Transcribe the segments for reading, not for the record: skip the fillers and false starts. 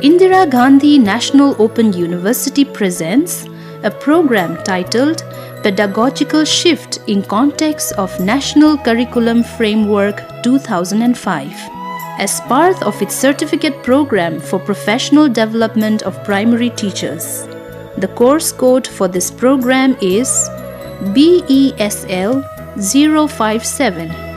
Indira Gandhi National Open University presents a program titled Pedagogical Shift in Context of National Curriculum Framework 2005 as part of its certificate program for professional development of primary teachers. The course code for this program is BESL 057.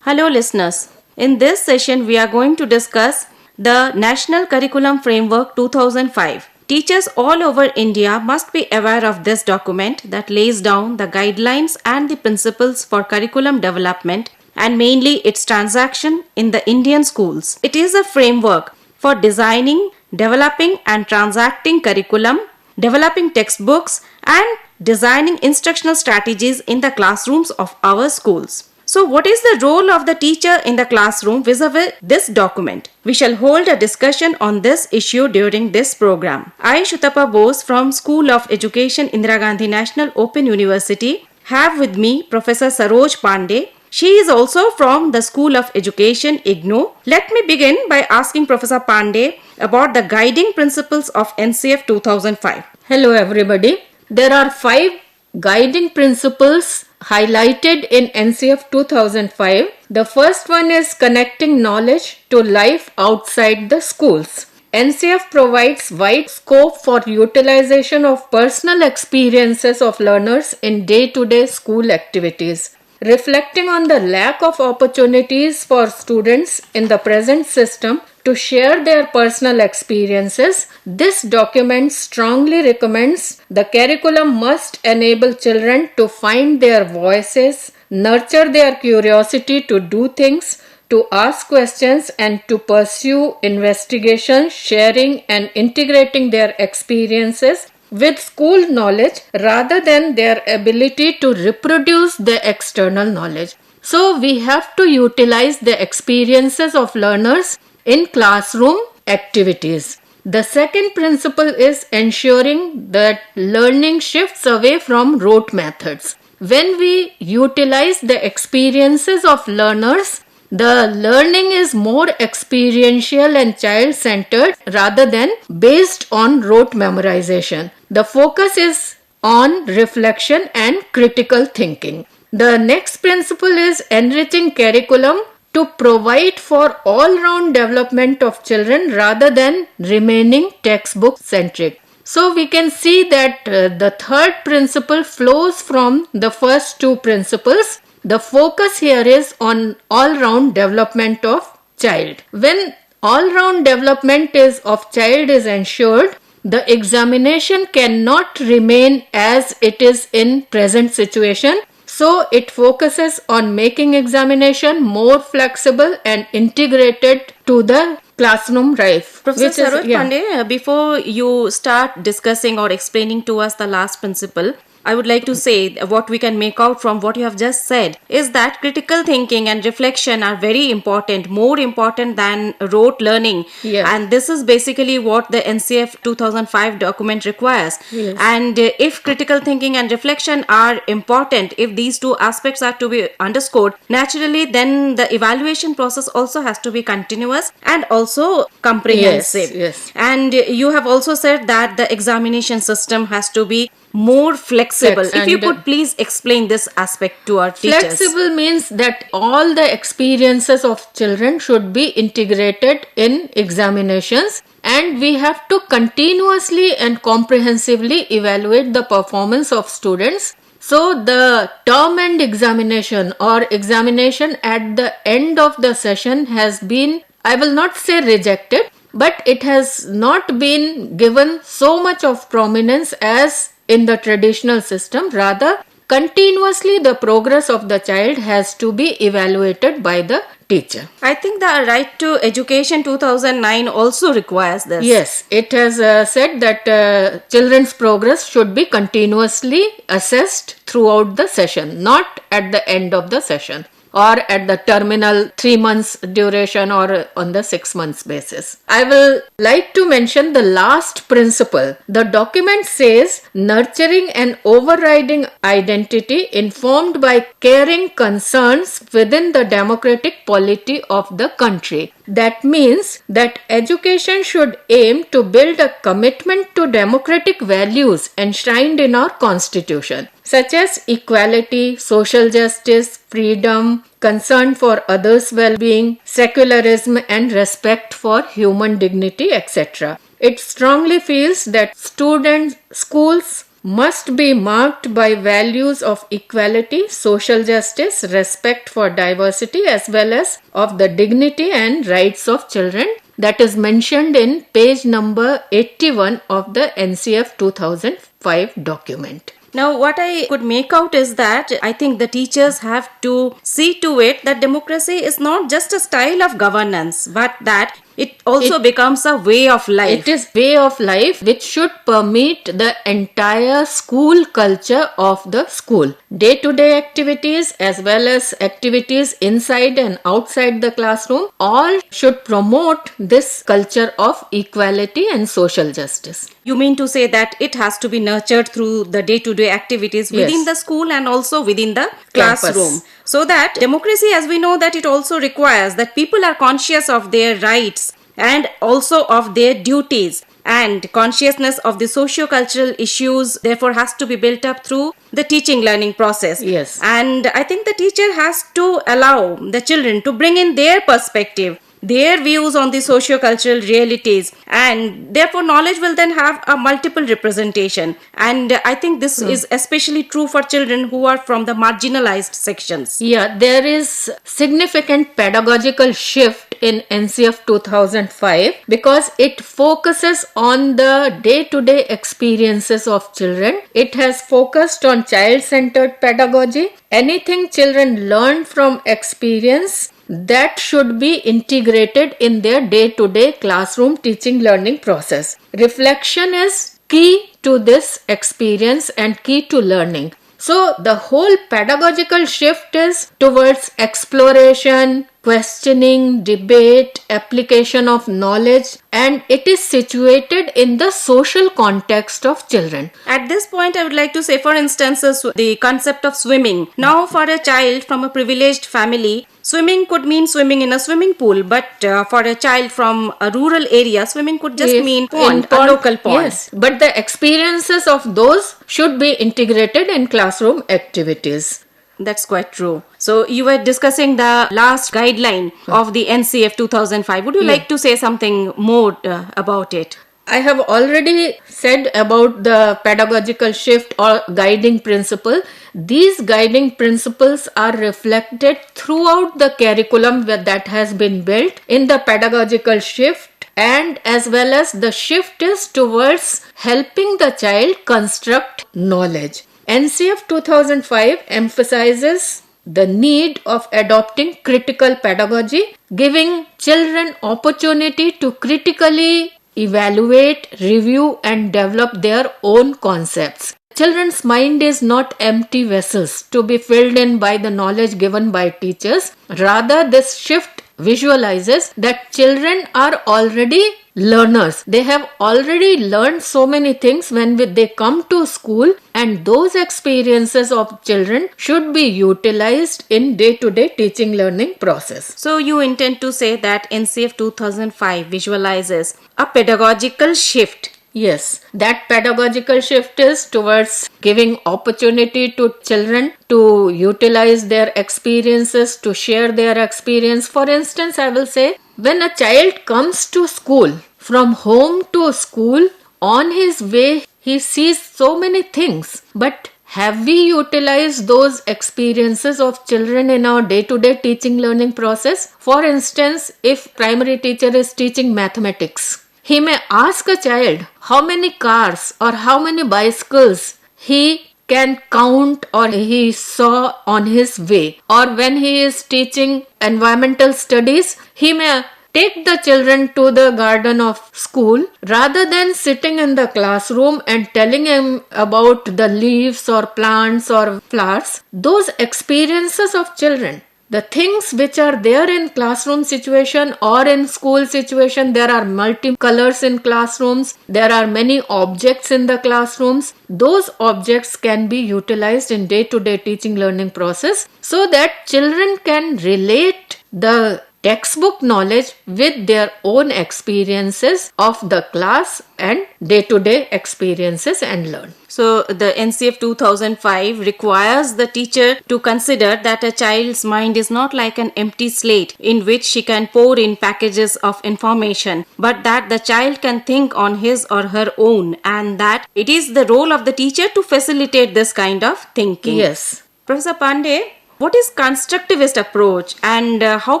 Hello listeners, in this session we are going to discuss the National Curriculum Framework 2005. Teachers all over India must be aware of this document that lays down the guidelines and the principles for curriculum development and mainly its transaction in the Indian schools. It is a framework for designing, developing and transacting curriculum, developing textbooks and designing instructional strategies in the classrooms of our schools. So what is the role of the teacher in the classroom vis-a-vis this document? We shall hold a discussion on this issue during this program. I, Shutapa Bose from School of Education, Indira Gandhi National Open University, have with me Professor Saroj Pandey. She is also from the School of Education, IGNOU. Let me begin by asking Professor Pandey about the guiding principles of NCF 2005. Hello everybody. There are 5 guiding principles highlighted in NCF 2005. The first one is connecting knowledge to life outside the schools. NCF provides wide scope for utilization of personal experiences of learners in day-to-day school activities. Reflecting on the lack of opportunities for students in the present system to share their personal experiences, this document strongly recommends the curriculum must enable children to find their voices, nurture their curiosity to do things, to ask questions and to pursue investigation, sharing and integrating their experiences with school knowledge rather than their ability to reproduce the external knowledge. So we have to utilize the experiences of learners in classroom activities. The second principle is ensuring that learning shifts away from rote methods. When we utilize the experiences of learners, the learning is more experiential and child-centered rather than based on rote memorization. The focus is on reflection and critical thinking. The next principle is enriching curriculum to provide for all-round development of children rather than remaining textbook-centric. So we can see that the third principle flows from the first 2 principles. The focus here is on all-round development of child. When all-round development of child is ensured, the examination cannot remain as it is in present situation. So it focuses on making examination more flexible and integrated to the classroom life. Professor Saroj Pandey, before you start discussing or explaining to us the last principle, I would like to say what we can make out from what you have just said is that critical thinking and reflection are very important, more important than rote learning. Yes. And this is basically what the NCF 2005 document requires. Yes. And if critical thinking and reflection are important, if these 2 aspects are to be underscored, naturally then the evaluation process also has to be continuous and also comprehensive. Yes. And you have also said that the examination system has to be more flexible. If you could please explain this aspect to our teachers. Flexible means that all the experiences of children should be integrated in examinations and we have to continuously and comprehensively evaluate the performance of students. So the term end examination or examination at the end of the session has been, I will not say rejected, but it has not been given so much of prominence as in the traditional system. Rather, continuously the progress of the child has to be evaluated by the teacher. I think the Right to Education 2009 also requires this. Yes, it has said that children's progress should be continuously assessed throughout the session, not at the end of the session. or at the terminal 3 months duration or on the 6 months basis. I will like to mention the last principle. The document says nurturing an overriding identity informed by caring concerns within the democratic polity of the country. That means that education should aim to build a commitment to democratic values enshrined in our constitution, such as equality, social justice, freedom, concern for others' well-being, secularism, and respect for human dignity, etc. It strongly feels that schools must be marked by values of equality, social justice, respect for diversity, as well as of the dignity and rights of children. That is mentioned in page number 81 of the NCF 2005 document. Now, what I could make out is that I think the teachers have to see to it that democracy is not just a style of governance, but that it also becomes a way of life. It is way of life which should permeate the entire school culture of the school. Day-to-day activities as well as activities inside and outside the classroom all should promote this culture of equality and social justice. You mean to say that it has to be nurtured through the day-to-day activities within the school and also within the classroom. So that democracy, as we know, that it also requires that people are conscious of their rights and also of their duties, and consciousness of the socio-cultural issues therefore has to be built up through the teaching learning process. Yes. And I think the teacher has to allow the children to bring in their perspective, their views on the socio-cultural realities, and therefore knowledge will then have a multiple representation. And I think this is especially true for children who are from the marginalized sections. Yeah, there is significant pedagogical shift in NCF 2005 because it focuses on the day-to-day experiences of children. It has focused on child-centered pedagogy. Anything children learn from experience, that should be integrated in their day-to-day classroom teaching learning process. Reflection is key to this experience and key to learning. So the whole pedagogical shift is towards exploration, questioning, debate, application of knowledge, and it is situated in the social context of children. At this point, I would like to say, for instance, the concept of swimming. Now, for a child from a privileged family, swimming could mean swimming in a swimming pool, but for a child from a rural area, swimming could just mean a local pond. Yes, but the experiences of those should be integrated in classroom activities. That's quite true. So you were discussing the last guideline of the NCF 2005. Would you like to say something more about it? I have already said about the pedagogical shift or guiding principle. These guiding principles are reflected throughout the curriculum that has been built in the pedagogical shift, and as well as the shift is towards helping the child construct knowledge. NCF 2005 emphasizes the need of adopting critical pedagogy, giving children opportunity to critically evaluate, review, and develop their own concepts. Children's mind is not empty vessels to be filled in by the knowledge given by teachers. Rather, this shift visualizes that children are already learners. They have already learned so many things when they come to school, and those experiences of children should be utilized in day-to-day teaching learning process. So you intend to say that NCF 2005 visualizes a pedagogical shift. Yes, that pedagogical shift is towards giving opportunity to children to utilize their experiences, to share their experience. For instance, I will say, when a child comes to school, from home to school, on his way, he sees so many things. But have we utilized those experiences of children in our day-to-day teaching learning process? For instance, if primary teacher is teaching mathematics, he may ask a child how many cars or how many bicycles he can count or he saw on his way. Or when he is teaching environmental studies, he may take the children to the garden of school rather than sitting in the classroom and telling him about the leaves or plants or flowers. Those experiences of children the things which are there in classroom situation or in school situation, there are multicolors in classrooms, there are many objects in the classrooms. Those objects can be utilized in day-to-day teaching learning process so that children can relate the textbook knowledge with their own experiences of the class and day-to-day experiences and learn. So the NCF 2005 requires the teacher to consider that a child's mind is not like an empty slate in which she can pour in packages of information, but that the child can think on his or her own, and that it is the role of the teacher to facilitate this kind of thinking. Yes. Professor Pandey, what is constructivist approach, and how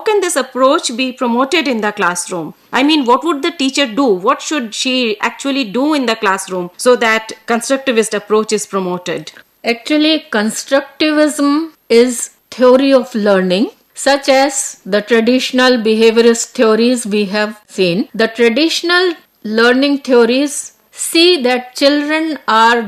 can this approach be promoted in the classroom? I mean, what would the teacher do? What should she actually do in the classroom so that constructivist approach is promoted? Actually, constructivism is theory of learning, such as the traditional behaviorist theories we have seen. The traditional learning theories see that children are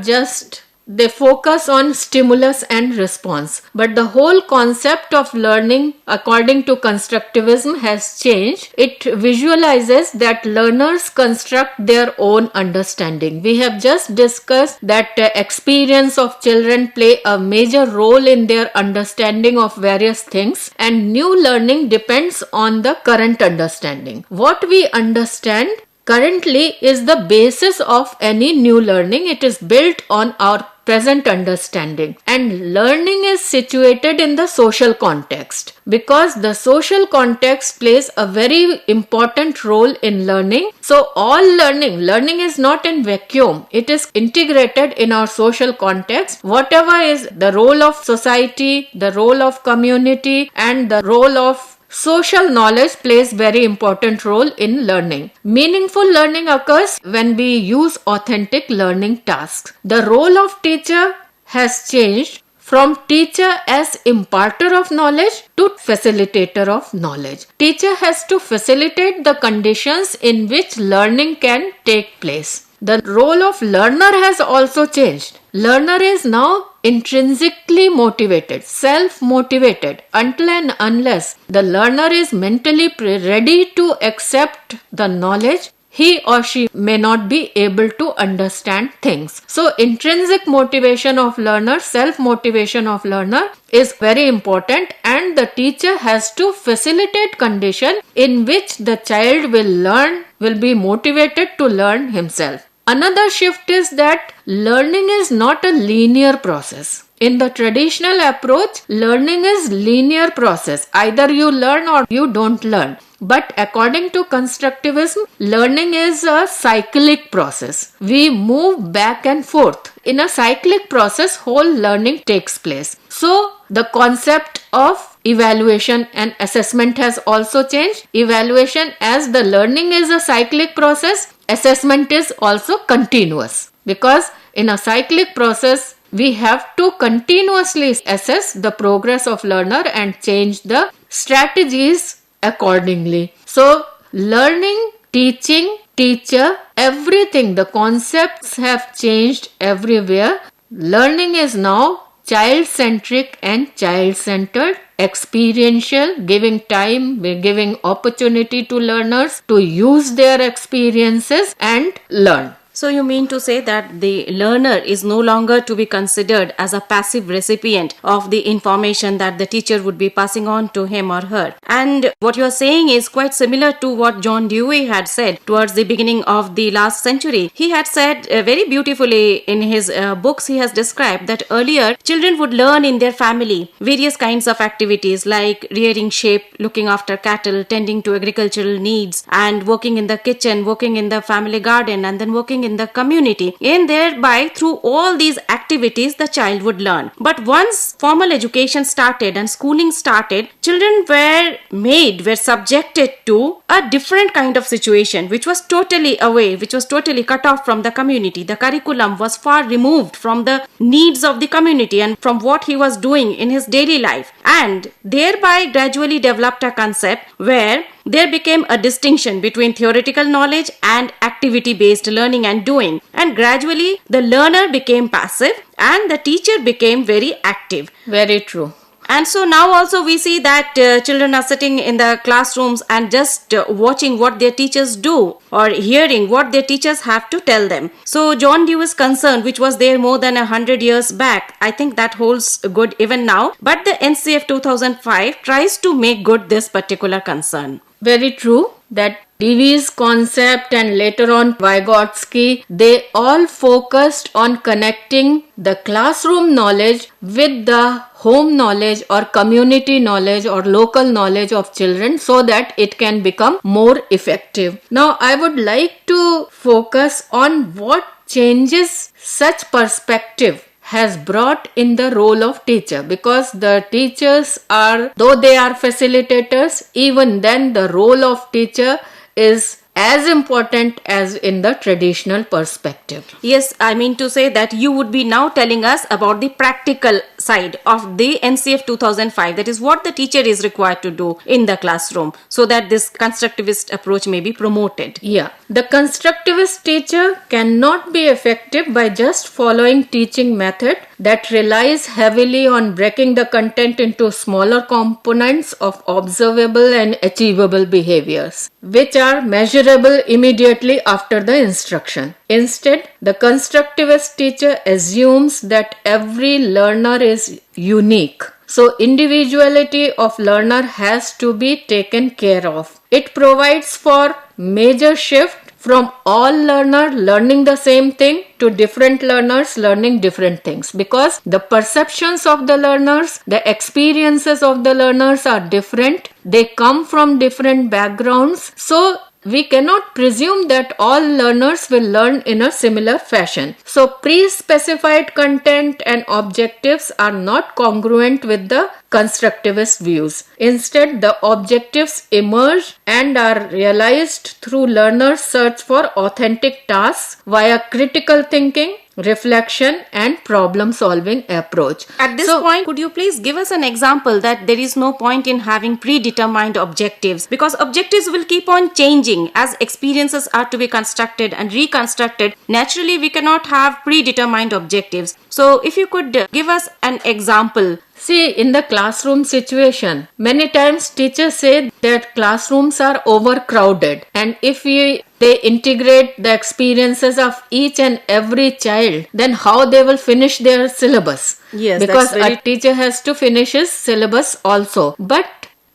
they focus on stimulus and response. But the whole concept of learning, according to constructivism, has changed. It visualizes that learners construct their own understanding. We have just discussed that experience of children play a major role in their understanding of various things, and new learning depends on the current understanding. What we understand currently is the basis of any new learning. It is built on our present understanding, and learning is situated in the social context, because the social context plays a very important role in learning. So all learning is not in vacuum, it is integrated in our social context. Whatever is the role of society, the role of community, and the role of social knowledge plays very important role in learning. Meaningful learning occurs when we use authentic learning tasks. The role of teacher has changed from teacher as imparter of knowledge to facilitator of knowledge. Teacher has to facilitate the conditions in which learning can take place. The role of learner has also changed. Learner is now intrinsically motivated, self-motivated, until and unless the learner is mentally ready to accept the knowledge, he or she may not be able to understand things. So intrinsic motivation of learner, self-motivation of learner is very important, and the teacher has to facilitate condition in which the child will be motivated to learn himself. Another shift is that learning is not a linear process. In the traditional approach, learning is linear process. Either you learn or you don't learn. But according to constructivism, learning is a cyclic process. We move back and forth. In a cyclic process, whole learning takes place. So, the concept of evaluation and assessment has also changed. Evaluation, as the learning is a cyclic process, assessment is also continuous. Because in a cyclic process, we have to continuously assess the progress of learner and change the strategies accordingly. So, learning, teaching, teacher, everything, the concepts have changed everywhere. Learning is now child-centric and child-centered, experiential, giving time, giving opportunity to learners to use their experiences and learn. So you mean to say that the learner is no longer to be considered as a passive recipient of the information that the teacher would be passing on to him or her. And what you are saying is quite similar to what John Dewey had said towards the beginning of the last century. He had said very beautifully in his books, he has described that earlier children would learn in their family various kinds of activities like rearing sheep, looking after cattle, tending to agricultural needs, and working in the kitchen, working in the family garden, and then working in the community, and thereby through all these activities the child would learn. But once formal education started and schooling started, children were subjected to a different kind of situation which was totally away, which was totally cut off from the community. The curriculum was far removed from the needs of the community and from what he was doing in his daily life, and thereby gradually developed a concept where there became a distinction between theoretical knowledge and activity-based learning and doing. And gradually the learner became passive and the teacher became very active. Very true. And so now also we see that children are sitting in the classrooms and just watching what their teachers do or hearing what their teachers have to tell them. So John Dewey's concern, which was there more than 100 years back, I think that holds good even now. But the NCF 2005 tries to make good this particular concern. Very true that Dewey's concept and later on Vygotsky, they all focused on connecting the classroom knowledge with the home knowledge or community knowledge or local knowledge of children so that it can become more effective. Now I would like to focus on what changes such perspective has brought in the role of teacher, because the teachers are, though they are facilitators, even then the role of teacher is as important as in the traditional perspective. Yes, I mean to say that you would be now telling us about the practical side of the NCF 2005. That is what the teacher is required to do in the classroom so that this constructivist approach may be promoted. Yeah, the constructivist teacher cannot be effective by just following teaching method that relies heavily on breaking the content into smaller components of observable and achievable behaviors, which are measurable immediately after the instruction. Instead, the constructivist teacher assumes that every learner is unique. So, individuality of learner has to be taken care of. It provides for major shift from all learners learning the same thing to different learners learning different things, because the perceptions of the learners, the experiences of the learners are different. They come from different backgrounds. So, we cannot presume that all learners will learn in a similar fashion. So, pre-specified content and objectives are not congruent with the constructivist views. Instead, the objectives emerge and are realized through learners' search for authentic tasks via critical thinking, reflection and problem solving approach. At this point, could you please give us an example that there is no point in having predetermined objectives, because objectives will keep on changing as experiences are to be constructed and reconstructed. Naturally, we cannot have predetermined objectives. So if you could give us an example. See, in the classroom situation, many times teachers say that classrooms are overcrowded, and if they integrate the experiences of each and every child, then how they will finish their syllabus? Yes, because a teacher has to finish his syllabus also. But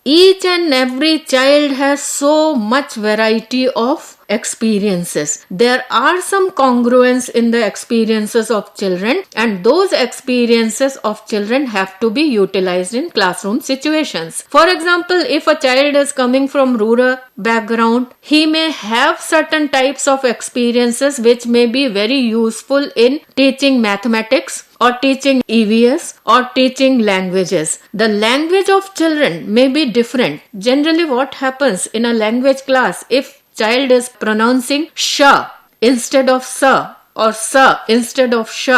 each and every child has so much variety of experiences. There are some congruence in the experiences of children, and those experiences of children have to be utilized in classroom situations. For example, if a child is coming from rural background, he may have certain types of experiences which may be very useful in teaching mathematics or teaching EVS or teaching languages. The language of children may be different. Generally, what happens in a language class, if child is pronouncing sh instead of sa or sa instead of sh,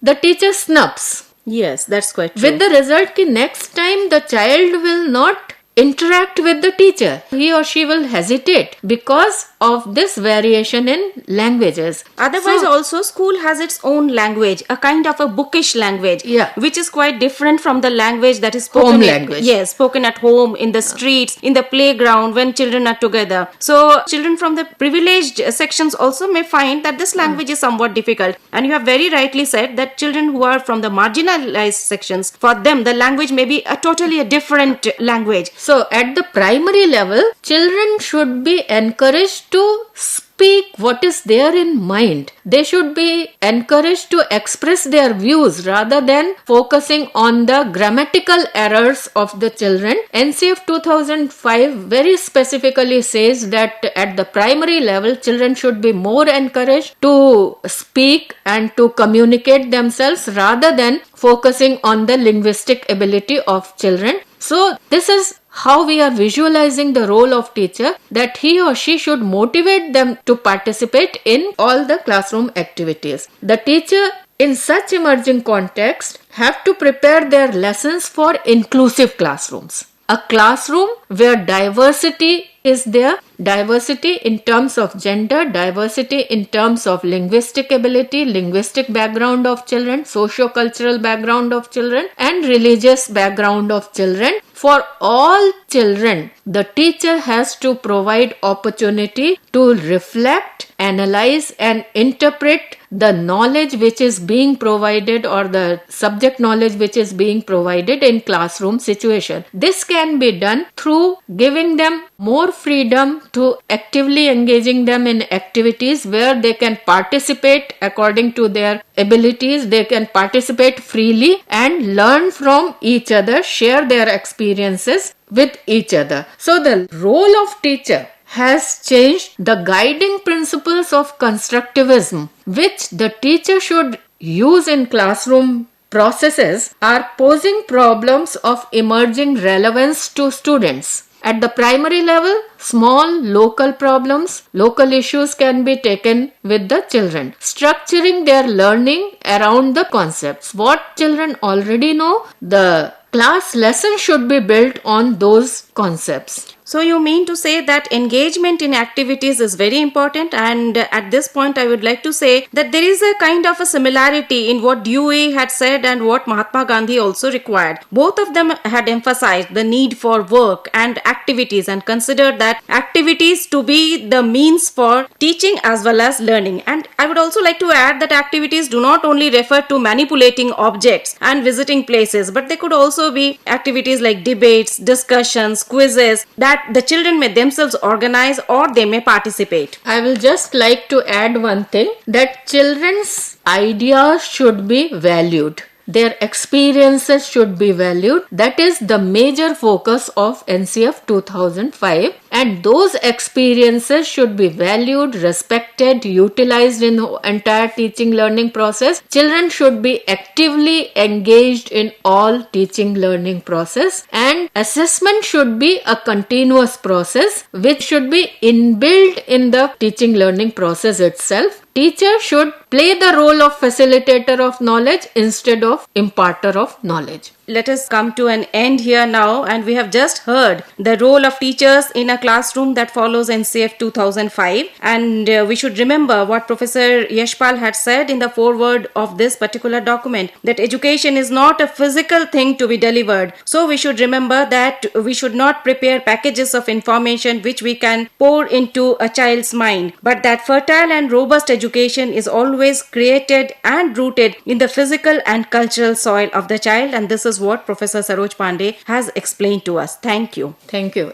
the teacher snubs. Yes, that's quite true. With the result that next time the child will not interact with the teacher. He or she will hesitate because of this variation in languages. Otherwise, also school has its own language, a kind of a bookish language, which is quite different from the language that is spoken home language. Yes, spoken at home, in the streets, in the playground, when children are together. So children from the privileged sections also may find that this language is somewhat difficult. And you have very rightly said that children who are from the marginalized sections, for them the language may be a totally different language. So at the primary level, children should be encouraged to speak what is there in mind. They should be encouraged to express their views rather than focusing on the grammatical errors of the children. NCF 2005 very specifically says that at the primary level, children should be more encouraged to speak and to communicate themselves rather than focusing on the linguistic ability of children. So this is how we are visualizing the role of teacher, that he or she should motivate them to participate in all the classroom activities. The teacher in such emerging context have to prepare their lessons for inclusive classrooms. A classroom where diversity is there. Diversity in terms of gender, diversity in terms of linguistic ability, linguistic background of children, socio-cultural background of children, and religious background of children. For all children, the teacher has to provide opportunity to reflect, analyze, and interpret the knowledge which is being provided or the subject knowledge which is being provided in classroom situation. This can be done through giving them more freedom to actively engaging them in activities where they can participate according to their abilities. They can participate freely and learn from each other, share their experiences with each other. So the role of teacher has changed. The guiding principles of constructivism, which the teacher should use in classroom processes, are posing problems of emerging relevance to students. At the primary level, small local problems, local issues can be taken with the children. Structuring their learning around the concepts. What children already know, the class lesson should be built on those concepts. So you mean to say that engagement in activities is very important, and at this point I would like to say that there is a kind of a similarity in what Dewey had said and what Mahatma Gandhi also required. Both of them had emphasized the need for work and activities and considered that activities to be the means for teaching as well as learning. And I would also like to add that activities do not only refer to manipulating objects and visiting places, but they could also be activities like debates, discussions, quizzes that the children may themselves organize or they may participate. I will just like to add one thing, that children's ideas should be valued. Their experiences should be valued. That is the major focus of NCF 2005, and those experiences should be valued, respected, utilized in the entire teaching learning process. Children should be actively engaged in all teaching learning process, and assessment should be a continuous process which should be inbuilt in the teaching learning process itself. Teacher should play the role of facilitator of knowledge instead of imparter of knowledge. Let us come to an end here now, and we have just heard the role of teachers in a classroom that follows NCF 2005, and we should remember what Professor Yashpal had said in the foreword of this particular document, that education is not a physical thing to be delivered. So we should remember that we should not prepare packages of information which we can pour into a child's mind, but that fertile and robust education is always created and rooted in the physical and cultural soil of the child, and this is what Professor Saroj Pandey has explained to us. Thank you. Thank you.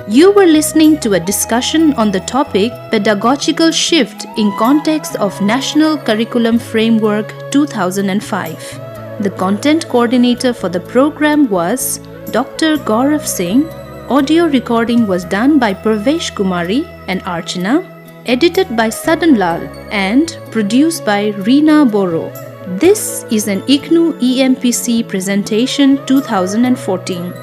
You were listening to a discussion on the topic Pedagogical Shift in Context of National Curriculum Framework 2005. The content coordinator for the program was Dr. Gaurav Singh. Audio recording was done by Parvesh Kumari and Archana, edited by Sadan Lal and produced by Reena Boro. This is an IGNOU EMPC presentation 2014.